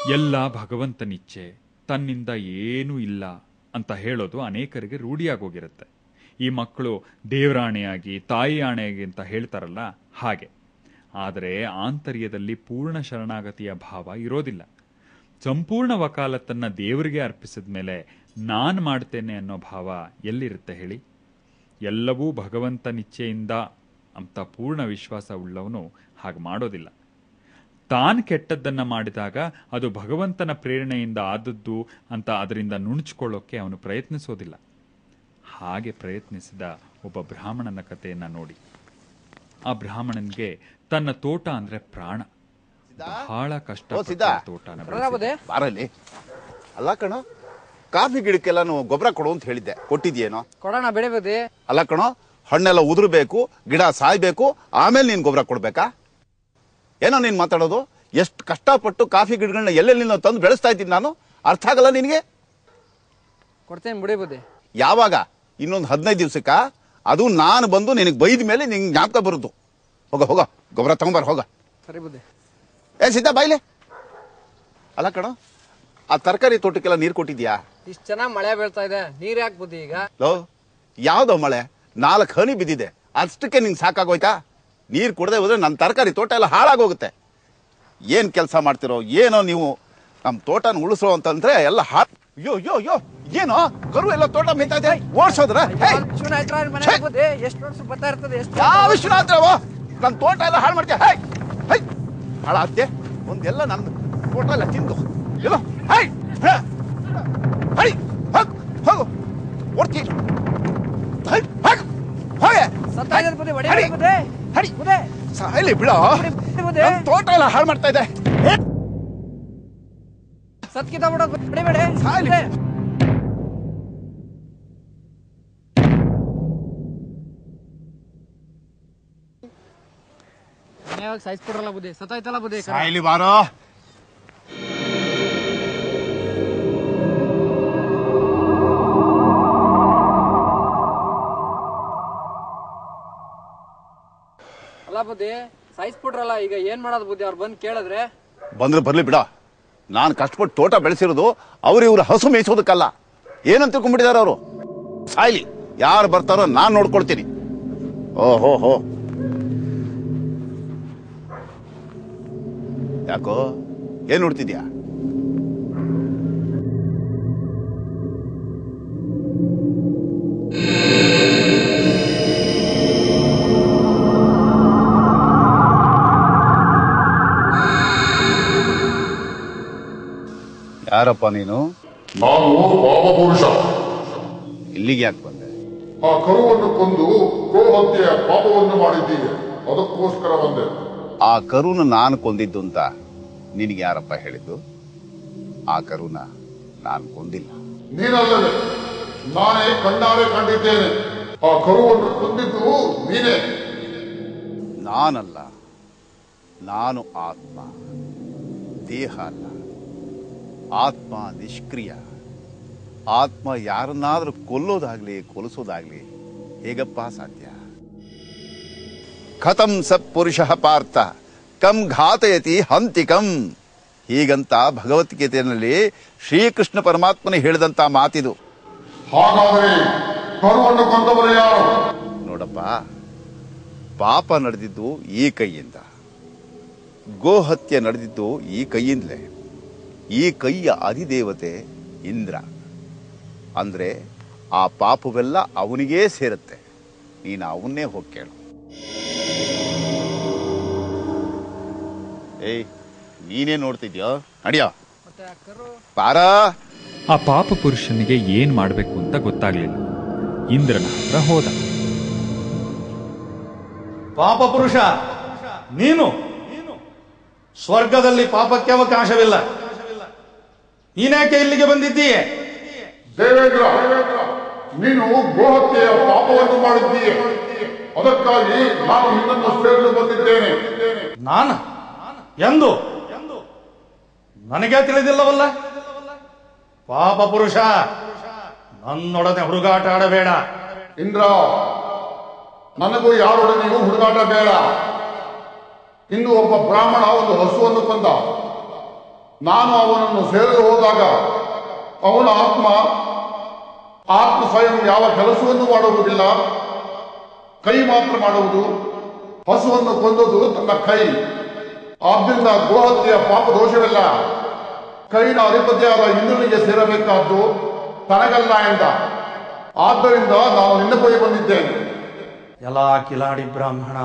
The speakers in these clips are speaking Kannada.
ಎಲ್ಲ ಭಗವಂತನಿಚ್ಛೆ, ತನ್ನಿಂದ ಏನೂ ಇಲ್ಲ ಅಂತ ಹೇಳೋದು ಅನೇಕರಿಗೆ ರೂಢಿಯಾಗೋಗಿರುತ್ತೆ. ಈ ಮಕ್ಕಳು ದೇವರಾಣೆಯಾಗಿ ತಾಯಿ ಆಣೆಯಾಗಿ ಅಂತ ಹೇಳ್ತಾರಲ್ಲ ಹಾಗೆ. ಆದರೆ ಆಂತರ್ಯದಲ್ಲಿ ಪೂರ್ಣ ಶರಣಾಗತಿಯ ಭಾವ ಇರೋದಿಲ್ಲ. ಸಂಪೂರ್ಣ ವಕಾಲತ್ತನ್ನ ದೇವರಿಗೆ ಅರ್ಪಿಸಿದ ಮೇಲೆ ನಾನು ಮಾಡ್ತೇನೆ ಅನ್ನೋ ಭಾವ ಎಲ್ಲಿರುತ್ತೆ ಹೇಳಿ? ಎಲ್ಲವೂ ಭಗವಂತನಿಚ್ಛೆಯಿಂದ ಅಂತ ಪೂರ್ಣ ವಿಶ್ವಾಸ ಉಳ್ಳವನು ಹಾಗೆ ಮಾಡೋದಿಲ್ಲ. ತಾನು ಕೆಟ್ಟದ್ದನ್ನು ಮಾಡಿದಾಗ ಅದು ಭಗವಂತನ ಪ್ರೇರಣೆಯಿಂದ ಆದದ್ದು ಅಂತ ಅದರಿಂದ ನುಣುಚಿಕೊಳ್ಳೋಕೆ ಅವನು ಪ್ರಯತ್ನಿಸೋದಿಲ್ಲ. ಹಾಗೆ ಪ್ರಯತ್ನಿಸಿದ ಒಬ್ಬ ಬ್ರಾಹ್ಮಣನ ಕಥೆಯನ್ನ ನೋಡಿ. ಆ ಬ್ರಾಹ್ಮಣನ್ಗೆ ತನ್ನ ತೋಟ ಅಂದ್ರೆ ಪ್ರಾಣ. ಬಹಳ ಕಷ್ಟ ತೋಟನ ಬಾರಲ್ಲಿ ಅಲ್ಲ ಕಣೋ, ಕಾಫಿ ಗಿಡಕ್ಕೆಲ್ಲಾನು ಗೊಬ್ಬರ ಕೊಡು ಅಂತ ಹೇಳಿದ್ದೆ, ಕೊಟ್ಟಿದ್ಯೇನೋ? ಕೊಡೋಣ, ಬೆಳಿಬೋದೆ. ಅಲ್ಲ ಕಣೋ, ಹಣ್ಣೆಲ್ಲ ಉದುರ್ಬೇಕು, ಗಿಡ ಸಾಯ್ಬೇಕು, ಆಮೇಲೆ ನೀನ್ ಗೊಬ್ಬರ ಕೊಡ್ಬೇಕಾ? ಏನೋ ನೀನ್ ಮಾತಾಡೋದು? ಎಷ್ಟು ಕಷ್ಟಪಟ್ಟು ಕಾಫಿ ಗಿಡಗಳನ್ನ ಎಲ್ಲೆಲ್ಲಿ ತಂದು ಬೆಳೆಸ್ತಾ ಇದ್ದೀನಿ ನಾನು, ಅರ್ಥ ಆಗಲ್ಲ ನಿನಗೆ? ಕೊಡ್ತೇನೆ, ಬಿಡಿಬೋದೆ. ಯಾವಾಗ? ಇನ್ನೊಂದು 15 ದಿವಸಕ್ಕ? ಅದು ನಾನು ಬಂದು ನಿನಗೆ ಬೈದ ಮೇಲೆ ನಿಂಗೆ ಜ್ಞಾಪಕ ಬರುದು. ಹೋಗ ಹೋಗ, ಗೊಬ್ಬರ ತಗೊಂಬಾರ ಹೋಗ. ಸರಿ ಬುದ್ಧಿ. ಸಿದ್ಧ ಬಾಯ್ಲೆ. ಅಲ್ಲ ಕಣೋ, ಆ ತರಕಾರಿ ತೋಟಕ್ಕೆಲ್ಲ ನೀರು ಕೊಟ್ಟಿದ್ಯಾ? ಇಷ್ಟು ಚೆನ್ನಾಗಿ ಮಳೆ ಬೀಳ್ತಾ ಇದೆ, ನೀರ್ ಯಾಕೆ ಬುದ್ಧಿ ಈಗ? ಲೋ, ಯಾವ್ದೋ ಮಳೆ? 4 ಹನಿ ಬಿದ್ದಿದೆ, ಅಷ್ಟಕ್ಕೆ ನಿಂಗೆ ಸಾಕಾಗೋಯ್ತಾ? ನೀರು ಕುಡದೆ ಹೋದ್ರೆ ನನ್ನ ತರಕಾರಿ ತೋಟ ಎಲ್ಲ ಹಾಳಾಗೋಗುತ್ತೆ. ಏನ್ ಕೆಲಸ ಮಾಡ್ತಿರೋ ಏನೋ ನೀವು, ನಮ್ಮ ತೋಟನ ಉಳಿಸೋ ಅಂತಂದ್ರೆ ಎಲ್ಲ ಹಾಳು. ಅಯ್ಯೋ ಅಯ್ಯೋ ಅಯ್ಯೋ, ಏನೋ ಕರು ಎಲ್ಲ ತೋಟ ಮೇಯ್ತಾ ಇದೆ, ಓಡಿಸೋದ್ರ? ಎಷ್ಟು ವರ್ಷ ಬರ್ತಾ ಇರ್ತದೆ? ಯಾವ ವಿಶ್ವನಾಥ, ನನ್ನ ತೋಟ ಎಲ್ಲ ಹಾಳು ಮಾಡ್ತೀಯ? ಹಾಳಾಗ್ತೆ ಒಂದೆಲ್ಲ ನನ್ನ ತೋಟ ಎಲ್ಲ ತಿಂದು ಎಲ್ಲೋ. ಹೋಗು, ಓಡ್ತಿ ಸಾಯಲಿ ಬಿಡ, ತೋಟ ಎಲ್ಲ ಹಾಳು ಮಾಡ್ತಾ ಇದೆ. ಸತ್ಕಿತ ಬಿಡೋದು ಬಿಡಬೇಡ, ಸಾಯಲಿ. ಸಾಯಿಸ್ಬಿಡ್ರಲ್ಲ ಬುದ್ಧಿ, ಸತ್ತಾಯ್ತಲ್ಲ ಬುದ್ಧಿ. ಸಾಯಲಿ ಬಾರೋ. ಅಲ್ಲ ಬುದ್ಧಿ, ಸಾಯಿಸ್ಬಿಟ್ರಲ್ಲ, ಈಗ ಏನ್ ಮಾಡೋದು ಬುದ್ಧಿ? ಅವ್ರು ಬಂದು ಕೇಳಿದ್ರೆ? ಬಂದ್ರೆ ಬರ್ಲಿ ಬಿಡ, ನಾನು ಕಷ್ಟಪಟ್ಟು ತೋಟ ಬೆಳೆಸಿರೋದು ಇವ್ರ ಹಸು ಮೇಯಿಸೋದಕ್ಕಲ್ಲ. ಏನಂತ ತಿಳ್ಕೊಂಡ್ಬಿಟ್ಟಿದಾರ ಅವರು. ಸಾಯ್ಲಿ, ಯಾರು ಬರ್ತಾರೋ ನಾನ್ ನೋಡ್ಕೊಳ್ತೀನಿ. ಓಹೋ ಹೋ, ಯಾಕೋ ಏನ್ ನೋಡ್ತಿದ್ಯಾ? ಯಾರಪ್ಪ ನೀನು? ನಾನು ಪಾಪಪುರುಷ. ಇಲ್ಲಿಗೆ ಯಾಕೆ ಬಂದೆ? ಆ ಕರುವನ್ನು ಕೊಂದು ಗೋಹತ್ಯೆಯ ಪಾಪವನ್ನು ಮಾಡಿದ್ದೀವಿ, ಅದಕ್ಕೋಸ್ಕರ ಬಂದೆ. ಆ ಕರುನ ನಾನು ಕೊಂದಿದ್ದು ಅಂತ ನಿನಗೆ ಯಾರಪ್ಪ ಹೇಳಿದ್ದು? ಆ ಕರುನ ನಾನು ಕೊಂದಿಲ್ಲ. ನೀನಲ್ಲದೆ ನಾನೇ ಕಣ್ಣಾರೆ ಕಂಡಿದ್ದೇನೆ. ಆ ಕರುವನ್ನು ಕೊಂದಿದ್ದು ನೀನೇ. ನಾನಲ್ಲ, ನಾನು ಆತ್ಮ, ದೇಹ ಅಲ್ಲ. ಆತ್ಮ ನಿಷ್ಕ್ರಿಯ. ಆತ್ಮ ಯಾರನ್ನಾದ್ರೂ ಕೊಲ್ಲೋದಾಗ್ಲಿ ಕೊಲಿಸೋದಾಗ್ಲಿ ಹೇಗಪ್ಪ ಸಾಧ್ಯ? ಕಥಂ ಸ ಪುರುಷ ಪಾರ್ಥ ಕಂ ಘಾತಯತಿ ಹಂತಿಕಂ. ಹೀಗಂತ ಭಗವದ್ಗೀತೆಯಲ್ಲಿ ಶ್ರೀಕೃಷ್ಣ ಪರಮಾತ್ಮನೇ ಹೇಳಿದಂತ ಮಾತಿದು. ಹಾಗಾದರೆ ಕರುವನ್ನು ಕೊಂದವರು ಯಾರು? ನೋಡಪ್ಪ, ಪಾಪ ನಡೆದಿದ್ದು ಈ ಕೈಯಿಂದ, ಗೋಹತ್ಯೆ ನಡೆದಿದ್ದು ಈ ಕೈಯಿಂದಲೇ. ಈ ಕೈಯ ಅಧಿದೇವತೆ ಇಂದ್ರ. ಅಂದ್ರೆ ಆ ಪಾಪವೆಲ್ಲ ಅವನಿಗೇ ಸೇರುತ್ತೆ. ನೀನು ಅವನ್ನೇ ಹೋಗಿ ಕೇಳು. ನೀನೇ ನೋಡ್ತಿದ್ಯೋ? ನಡಿಯೋ ಪಾರ. ಆ ಪಾಪ ಪುರುಷನಿಗೆ ಏನ್ ಮಾಡ್ಬೇಕು ಅಂತ ಗೊತ್ತಾಗ್ಲಿಲ್ಲ. ಇಂದ್ರನ ಹತ್ರ ಹೋದ. ಪಾಪ ಪುರುಷ ನೀನು, ಸ್ವರ್ಗದಲ್ಲಿ ಪಾಪಕ್ಕೆ ಅವಕಾಶವಿಲ್ಲ. ನೀನ್ಯಾಕೆ ಇಲ್ಲಿಗೆ ಬಂದಿದ್ದೀಯೆ? ದೇವೇಂದ್ರ, ನೀನು ಗೋಹತ್ಯೆಯ ಪಾಪವನ್ನು ಮಾಡಿದ್ದೀಯ, ಅದಕ್ಕಾಗಿ ನಾನು ನಿನ್ನನ್ನು ಸೇರಲು ಬಂದಿದ್ದೇನೆ. ನಾನು ಎಂದು ನನಗೆ ತಿಳಿದಿಲ್ಲವಲ್ಲ? ಪಾಪ ಪುರುಷ, ನನ್ನೊಡನೆ ಹುಡುಗಾಟ ಆಡಬೇಡ. ಇಂದ್ರ, ನನಗೂ ಯಾರೊಡನೆಯೂ ಹುಡುಗಾಟ ಬೇಡ. ಇಂದು ಒಬ್ಬ ಬ್ರಾಹ್ಮಣ ಒಂದು ಹಸುವನ್ನು ಕೊಂದ. ನಾನು ಅವನನ್ನು ಸೇರಲು ಹೋದಾಗ ಅವನ ಆತ್ಮ ಸ್ವಯಂ ಯಾವ ಕೆಲಸವನ್ನು ಮಾಡುವುದಿಲ್ಲ, ಕೈ ಮಾತ್ರ ಮಾಡುವುದು. ಹಸುವನ್ನು ಕೊಂದದ್ದು ತನ್ನ ಕೈ. ಆದ್ದರಿಂದ ಗೋಹತ್ಯೆಯ ಪಾಪ ದೋಷವೆಲ್ಲ ಕೈನ ಅಧಿಪತಿಯಾದ ಇಂದ್ರನಿಗೆ ಸೇರಬೇಕಾದ್ದು, ತನಗಲ್ಲ ಎಂದ. ಆದ್ದರಿಂದ ನಾನು ನಿನ್ನ ಬಳಿ ಬಂದಿದ್ದೇನೆ. ಎಲ್ಲ ಕಿಲಾಡಿ ಬ್ರಾಹ್ಮಣ,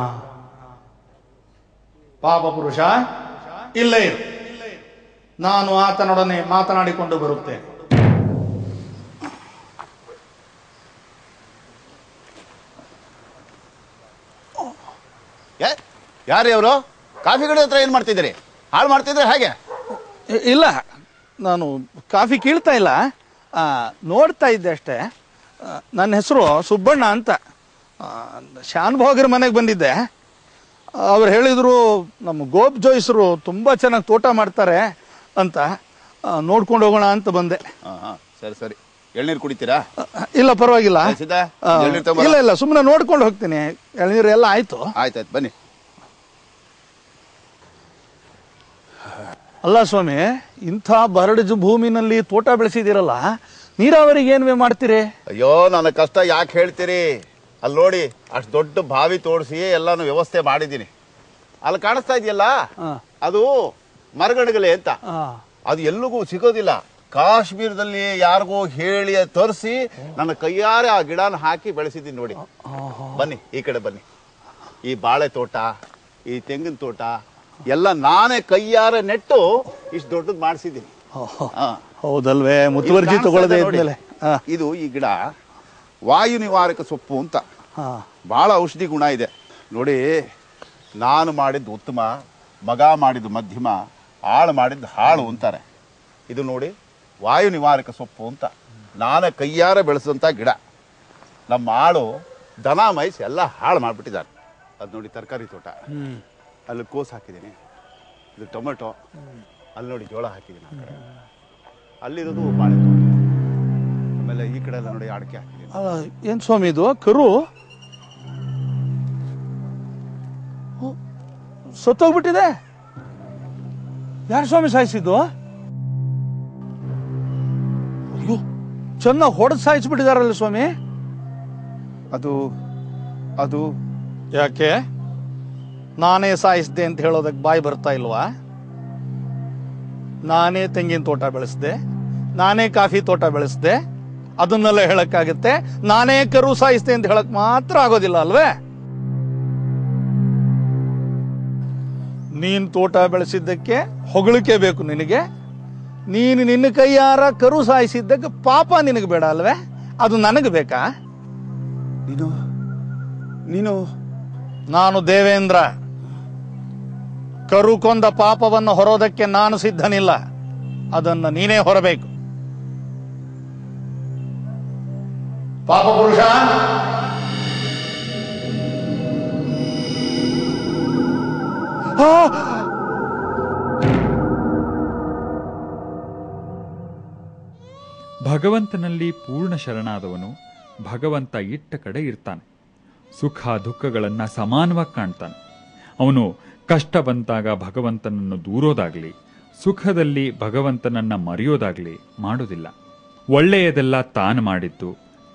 ಪಾಪ ಪುರುಷ ಇಲ್ಲೇ ಇರು. ನಾನು ಆತನೊಡನೆ ಮಾತನಾಡಿಕೊಂಡು ಬರುತ್ತೇನೆ. ಯಾರೇ ಅವರು? ಕಾಫಿ ಗಿಡ ಹತ್ರ ಏನ್ ಮಾಡ್ತಿದ್ದೀರಿ? ಹಾಳು ಮಾಡ್ತಿದ್ರೆ ಹೇಗೆ? ಇಲ್ಲ, ನಾನು ಕಾಫಿ ಕೀಳ್ತಾ ಇಲ್ಲ, ನೋಡ್ತಾ ಇದ್ದೆ ಅಷ್ಟೇ. ನನ್ನ ಹೆಸರು ಸುಬ್ಬಣ್ಣ ಅಂತ. ಶಾನ್ಭೋಗರ ಮನೆಗೆ ಬಂದಿದ್ದೆ. ಅವ್ರು ಹೇಳಿದ್ರು ನಮ್ಮ ಗೋಪ್ ಜೋಯಿಸರು ತುಂಬ ಚೆನ್ನಾಗಿ ತೋಟ ಮಾಡ್ತಾರೆ ಅಂತ, ನೋಡ್ಕೊಂಡು ಹೋಗೋಣ ಅಂತ ಬಂದೆ. ಸರಿ ಸರಿ. ಎಳ್ನೀರು ಕುಡಿತೀರಾ? ಇಲ್ಲ, ಪರವಾಗಿಲ್ಲ. ಇಲ್ಲ ಇಲ್ಲ, ಸುಮ್ಮನೆ ನೋಡ್ಕೊಂಡು ಹೋಗ್ತೀನಿ. ಎಳ್ನೀರು ಎಲ್ಲ ಆಯ್ತು. ಆಯ್ತಾಯ್ತು, ಬನ್ನಿ. ಅಲ್ಲ ಸ್ವಾಮಿ, ಇಂಥ ಬರಡು ಭೂಮಿನಲ್ಲಿ ತೋಟ ಬೆಳೆಸಿದಿರಲ್ಲ, ನೀರಾವರಿಗೆ ಏನ್ವೇ ಮಾಡ್ತೀರಿ? ಅಯ್ಯೋ, ನನ್ನ ಕಷ್ಟ ಯಾಕೆ ಹೇಳ್ತೀರಿ? ಅಲ್ಲಿ ನೋಡಿ, ಅಷ್ಟು ದೊಡ್ಡ ಬಾವಿ ತೋಡಿಸಿ ಎಲ್ಲಾನು ವ್ಯವಸ್ಥೆ ಮಾಡಿದ್ದೀನಿ. ಅಲ್ಲಿ ಕಾಣಿಸ್ತಾ ಇದೆಯಲ್ಲ, ಅದು ಮರಗಡಗಲೆ ಅಂತ. ಅದು ಎಲ್ಲಿಗೂ ಸಿಗೋದಿಲ್ಲ. ಕಾಶ್ಮೀರದಲ್ಲಿ ಯಾರಿಗೂ ಹೇಳಿ ತರಿಸಿ ನನ್ನ ಕೈಯಾರೆ ಆ ಗಿಡನ ಹಾಕಿ ಬೆಳೆಸಿದ್ದೀನಿ ನೋಡಿ. ಬನ್ನಿ, ಈ ಕಡೆ ಬನ್ನಿ. ಈ ಬಾಳೆ ತೋಟ, ಈ ತೆಂಗಿನ ತೋಟ ಎಲ್ಲ ನಾನೇ ಕೈಯಾರೆ ನೆಟ್ಟು ಇಷ್ಟು ದೊಡ್ಡದು ಮಾಡಿಸಿದ್ದೀನಿ. ಹೌದಲ್ವೇ? ಮುತುವರ್ಜಿ ತಗೊಳ್ಳದೆ ಇದ್ಮೇಲೆ. ಇದು ಈ ಗಿಡ ವಾಯು ನಿವಾರಕ ಸೊಪ್ಪು ಅಂತ, ಬಹಳ ಔಷಧಿ ಗುಣ ಇದೆ ನೋಡಿ. ನಾನು ಮಾಡಿದ್ದು ಉತ್ತಮ, ಮಗ ಮಾಡಿದ್ದು ಮಧ್ಯಮ, ಆಳು ಮಾಡಿದ್ದು ಹಾಳು ಅಂತಾರೆ. ಇದು ನೋಡಿ, ವಾಯು ನಿವಾರಕ ಸೊಪ್ಪು ಅಂತ ನಾನೇ ಕೈಯಾರೆ ಬೆಳೆಸಿದಂಥ ಗಿಡ. ನಮ್ಮ ಆಳು ದನ ಮೈಸ್ ಎಲ್ಲ ಹಾಳು ಮಾಡಿಬಿಟ್ಟಿದ್ದಾರೆ. ಅದು ನೋಡಿ, ತರಕಾರಿ ತೋಟ, ಅಲ್ಲಿ ಕೋಸು ಹಾಕಿದ್ದೀನಿ, ಇದು ಟೊಮೆಟೊ, ಅಲ್ಲಿ ನೋಡಿ ಜೋಳ ಹಾಕಿದ್ದೀನಿ, ಆ ಕಡೆ ಅಲ್ಲಿರೋದು ಬಾಳೆ ತೋಟ, ಆಮೇಲೆ ಈ ಕಡೆ ಎಲ್ಲ ನೋಡಿ ಅಡಿಕೆ ಹಾಕಿದ್ದೀನಿ. ಏನ್ ಸ್ವಾಮಿ ಇದು? ಕರು ಸತ್ತೋಗ್ಬಿಟ್ಟಿದೆ. ಯಾರು ಸ್ವಾಮಿ ಸಾಯಿಸಿದ್ದು? ಚೆನ್ನಾಗಿ ಹೊಡೆದು ಸಾಯಿಸ್ಬಿಟ್ಟಿದಾರಲ್ಲ ಸ್ವಾಮಿ. ಅದು ಅದು ಯಾಕೆ? ನಾನೇ ಸಾಯಿಸಿದೆ ಅಂತ ಹೇಳೋದಕ್ಕೆ ಬಾಯಿ ಬರ್ತಾ ಇಲ್ವಾ? ನಾನೇ ತೆಂಗಿನ ತೋಟ ಬೆಳೆಸಿದೆ, ನಾನೇ ಕಾಫಿ ತೋಟ ಬೆಳೆಸಿದೆ, ಅದನ್ನೆಲ್ಲ ಹೇಳಕ್ಕಾಗತ್ತೆ. ನಾನೇ ಕರು ಸಾಯಿಸಿದೆ ಅಂತ ಹೇಳಕ್ ಮಾತ್ರ ಆಗೋದಿಲ್ಲ ಅಲ್ವೇ? ನೀನ್ ತೋಟ ಬೆಳೆಸಿದ್ದಕ್ಕೆ ಹೊಗಳಿಕೆ ಬೇಕು ನಿನಗೆ. ನೀನು ನಿನ್ನ ಕೈಯಾರ ಕರು ಸಾಯಿಸಿದ್ದಕ್ಕೆ ಪಾಪ ನಿನಗೆ ಬೇಡ ಅಲ್ವೇ? ಅದು ನನಗೆ ಬೇಕಾ? ನೀನು ನಾನು ದೇವೇಂದ್ರ. ಕರು ಕೊಂದ ಪಾಪವನ್ನು ಹೊರೋದಕ್ಕೆ ನಾನು ಸಿದ್ಧನಿಲ್ಲ. ಅದನ್ನು ನೀನೇ ಹೊರಬೇಕು. ಪಾಪ ಪುರುಷ, ಭಗವಂತನಲ್ಲಿ ಪೂರ್ಣ ಶರಣಾದವನು ಭಗವಂತ ಇಟ್ಟ ಕಡೆ ಇರ್ತಾನೆ. ಸುಖ ದುಃಖಗಳನ್ನ ಸಮಾನವಾಗಿ ಕಾಣ್ತಾನೆ. ಅವನು ಕಷ್ಟ ಬಂತಾಗ ಭಗವಂತನನ್ನು ದೂರೋದಾಗ್ಲಿ, ಸುಖದಲ್ಲಿ ಭಗವಂತನನ್ನ ಮರೆಯೋದಾಗ್ಲಿ ಮಾಡೋದಿಲ್ಲ. ಒಳ್ಳೆಯದೆಲ್ಲ ತಾನು ಮಾಡಿದ್ದು,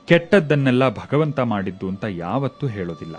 ಕೆಟ್ಟದ್ದನ್ನೆಲ್ಲ ಭಗವಂತ ಮಾಡಿದ್ದು ಅಂತ ಯಾವತ್ತೂ ಹೇಳೋದಿಲ್ಲ.